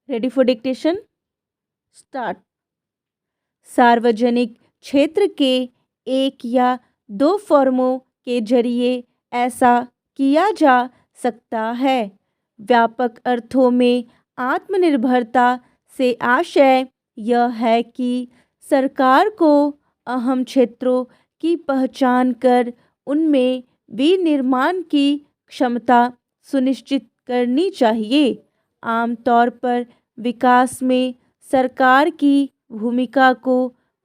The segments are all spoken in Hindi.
Ready for dictation? स्टार्ट। सार्वजनिक क्षेत्र के एक या दो फर्मों के जरिए ऐसा किया जा सकता है। व्यापक अर्थों में आत्मनिर्भरता से आशय यह है कि सरकार को अहम क्षेत्रों की पहचान कर उनमें विनिर्माण की क्षमता सुनिश्चित करनी चाहिए। आमतौर पर विकास में सरकार की भूमिका को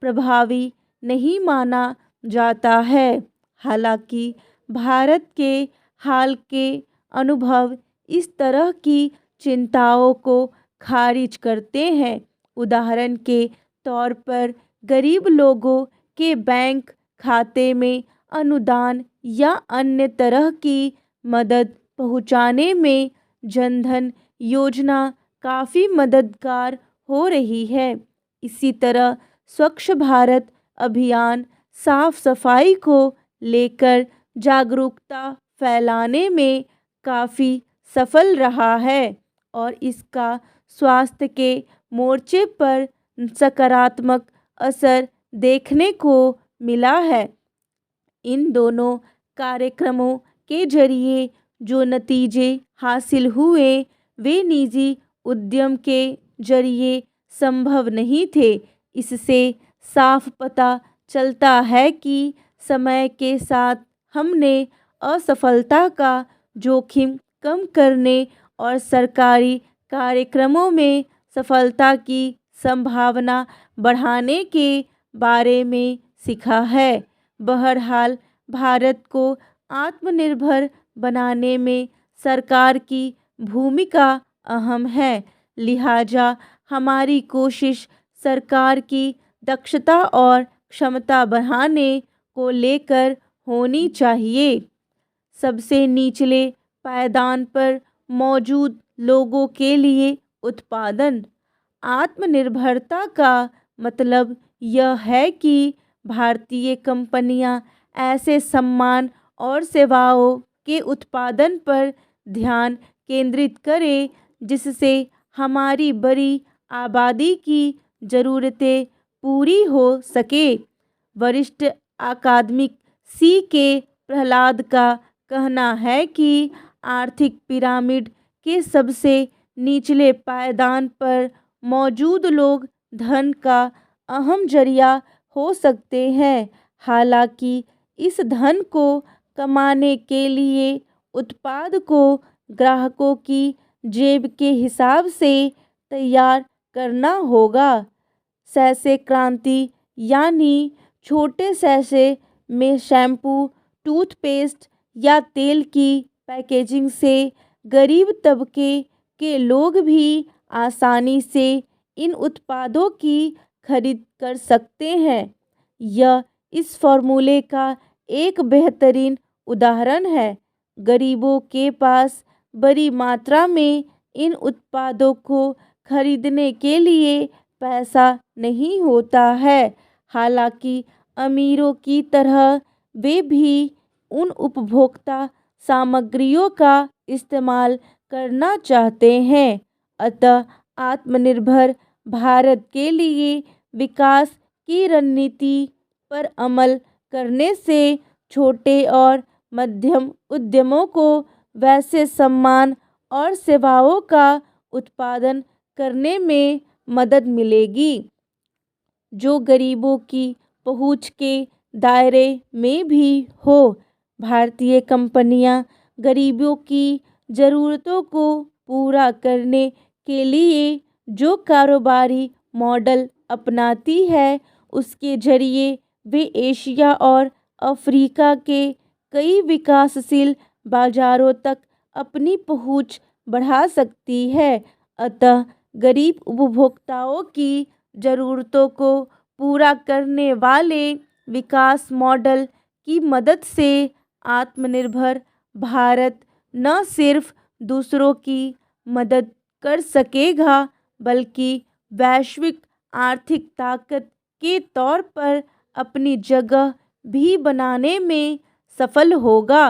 प्रभावी नहीं माना जाता है। हालांकि भारत के हाल के अनुभव इस तरह की चिंताओं को खारिज करते हैं। उदाहरण के तौर पर गरीब लोगों के बैंक खाते में अनुदान या अन्य तरह की मदद पहुंचाने में जनधन योजना काफ़ी मददगार हो रही है। इसी तरह स्वच्छ भारत अभियान साफ सफाई को लेकर जागरूकता फैलाने में काफ़ी सफल रहा है और इसका स्वास्थ्य के मोर्चे पर सकारात्मक असर देखने को मिला है। इन दोनों कार्यक्रमों के जरिए जो नतीजे हासिल हुए वे निजी उद्यम के जरिए संभव नहीं थे। इससे साफ पता चलता है कि समय के साथ हमने असफलता का जोखिम कम करने और सरकारी कार्यक्रमों में सफलता की संभावना बढ़ाने के बारे में सीखा है। बहरहाल भारत को आत्मनिर्भर बनाने में सरकार की भूमिका अहम है। लिहाजा हमारी कोशिश सरकार की दक्षता और क्षमता बढ़ाने को लेकर होनी चाहिए। सबसे निचले पायदान पर मौजूद लोगों के लिए उत्पादन। आत्मनिर्भरता का मतलब यह है कि भारतीय कंपनियां ऐसे सामान और सेवाओं के उत्पादन पर ध्यान केंद्रित करें जिससे हमारी बड़ी आबादी की ज़रूरतें पूरी हो सके। वरिष्ठ अकादमिक सी के प्रहलाद का कहना है कि आर्थिक पिरामिड के सबसे निचले पायदान पर मौजूद लोग धन का अहम जरिया हो सकते हैं। हालांकि इस धन को कमाने के लिए उत्पाद को ग्राहकों की जेब के हिसाब से तैयार करना होगा। सैसे क्रांति यानी छोटे सैसे में शैम्पू, टूथपेस्ट या तेल की पैकेजिंग से गरीब तबके के लोग भी आसानी से इन उत्पादों की खरीद कर सकते हैं। यह इस फॉर्मूले का एक बेहतरीन उदाहरण है। गरीबों के पास बड़ी मात्रा में इन उत्पादों को खरीदने के लिए पैसा नहीं होता है। हालांकि अमीरों की तरह वे भी उन उपभोक्ता सामग्रियों का इस्तेमाल करना चाहते हैं। अतः आत्मनिर्भर भारत के लिए विकास की रणनीति पर अमल करने से छोटे और मध्यम उद्यमों को वैसे सामान और सेवाओं का उत्पादन करने में मदद मिलेगी जो गरीबों की पहुंच के दायरे में भी हो। भारतीय कंपनियां गरीबों की ज़रूरतों को पूरा करने के लिए जो कारोबारी मॉडल अपनाती है उसके जरिए वे एशिया और अफ्रीका के कई विकासशील बाजारों तक अपनी पहुंच बढ़ा सकती है। अतः गरीब उपभोक्ताओं की ज़रूरतों को पूरा करने वाले विकास मॉडल की मदद से आत्मनिर्भर भारत न सिर्फ दूसरों की मदद कर सकेगा बल्कि वैश्विक आर्थिक ताकत के तौर पर अपनी जगह भी बनाने में सफल होगा।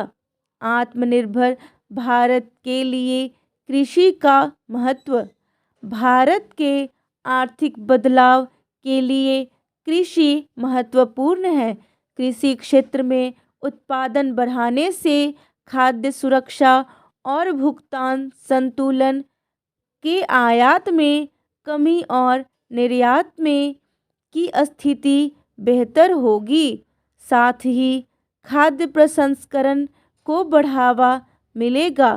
आत्मनिर्भर भारत के लिए कृषि का महत्व। भारत के आर्थिक बदलाव के लिए कृषि महत्वपूर्ण है। कृषि क्षेत्र में उत्पादन बढ़ाने से खाद्य सुरक्षा और भुगतान संतुलन के आयात में कमी और निर्यात में की स्थिति बेहतर होगी। साथ ही खाद्य प्रसंस्करण को बढ़ावा मिलेगा।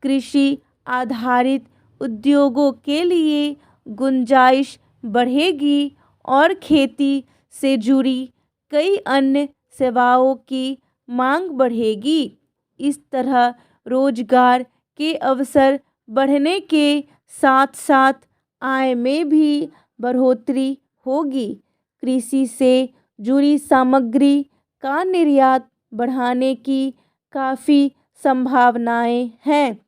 कृषि आधारित उद्योगों के लिए गुंजाइश बढ़ेगी और खेती से जुड़ी कई अन्य सेवाओं की मांग बढ़ेगी। इस तरह रोजगार के अवसर बढ़ने के साथ साथ आय में भी बढ़ोतरी होगी। कृषि से जुड़ी सामग्री का निर्यात बढ़ाने की काफ़ी संभावनाएं हैं।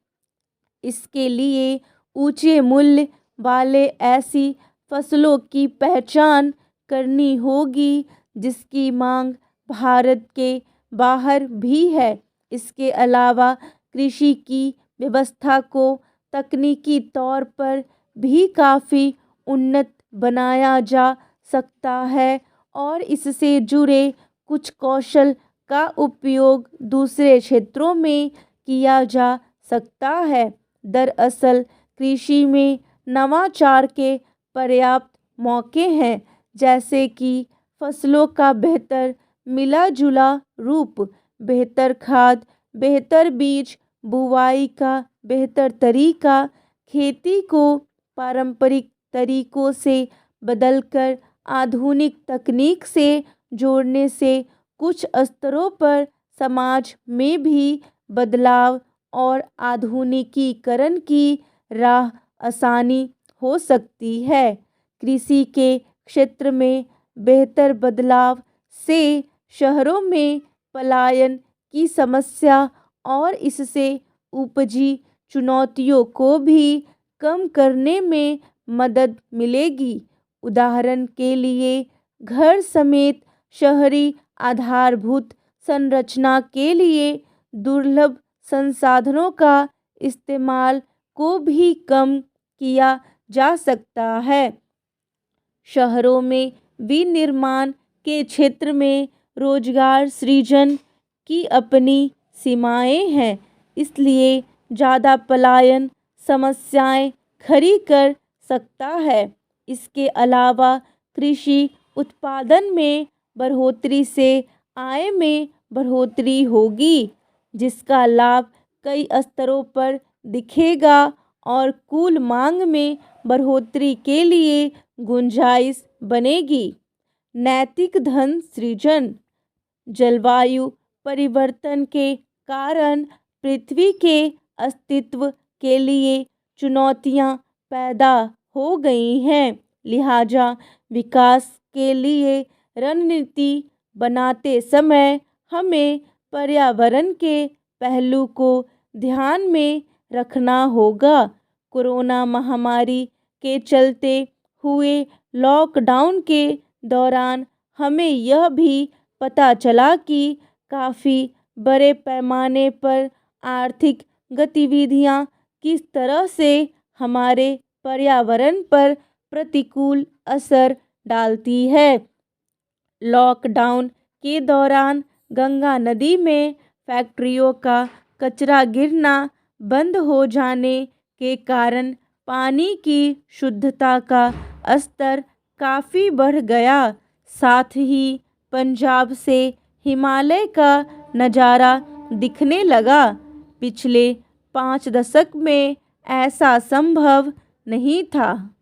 इसके लिए ऊंचे मूल्य वाले ऐसी फसलों की पहचान करनी होगी जिसकी मांग भारत के बाहर भी है। इसके अलावा कृषि की व्यवस्था को तकनीकी तौर पर भी काफ़ी उन्नत बनाया जा सकता है और इससे जुड़े कुछ कौशल का उपयोग दूसरे क्षेत्रों में किया जा सकता है। दरअसल कृषि में नवाचार के पर्याप्त मौके हैं, जैसे कि फसलों का बेहतर मिला जुला रूप, बेहतर खाद, बेहतर बीज, बुवाई का बेहतर तरीका, खेती को पारंपरिक तरीकों से बदलकर आधुनिक तकनीक से जोड़ने से कुछ स्तरों पर समाज में भी बदलाव और आधुनिकीकरण की राह आसानी हो सकती है। कृषि के क्षेत्र में बेहतर बदलाव से शहरों में पलायन की समस्या और इससे उपजी चुनौतियों को भी कम करने में मदद मिलेगी। उदाहरण के लिए घर समेत शहरी आधारभूत संरचना के लिए दुर्लभ संसाधनों का इस्तेमाल को भी कम किया जा सकता है। शहरों में विनिर्माण के क्षेत्र में रोजगार सृजन की अपनी सीमाएं हैं, इसलिए ज़्यादा पलायन समस्याएं खड़ी कर सकता है। इसके अलावा कृषि उत्पादन में बढ़ोतरी से आय में बढ़ोतरी होगी, जिसका लाभ कई स्तरों पर दिखेगा और कुल मांग में बढ़ोतरी के लिए गुंजाइश बनेगी। नैतिक धन सृजन। जलवायु परिवर्तन के कारण पृथ्वी के अस्तित्व के लिए चुनौतियां पैदा हो गई हैं, लिहाजा विकास के लिए रणनीति बनाते समय हमें पर्यावरण के पहलू को ध्यान में रखना होगा। कोरोना महामारी के चलते हुए लॉकडाउन के दौरान हमें यह भी पता चला कि काफ़ी बड़े पैमाने पर आर्थिक गतिविधियां किस तरह से हमारे पर्यावरण पर प्रतिकूल असर डालती है। लॉकडाउन के दौरान गंगा नदी में फैक्ट्रियों का कचरा गिरना बंद हो जाने के कारण पानी की शुद्धता का स्तर काफ़ी बढ़ गया। साथ ही पंजाब से हिमालय का नज़ारा दिखने लगा। पिछले 5 दशक में ऐसा संभव नहीं था।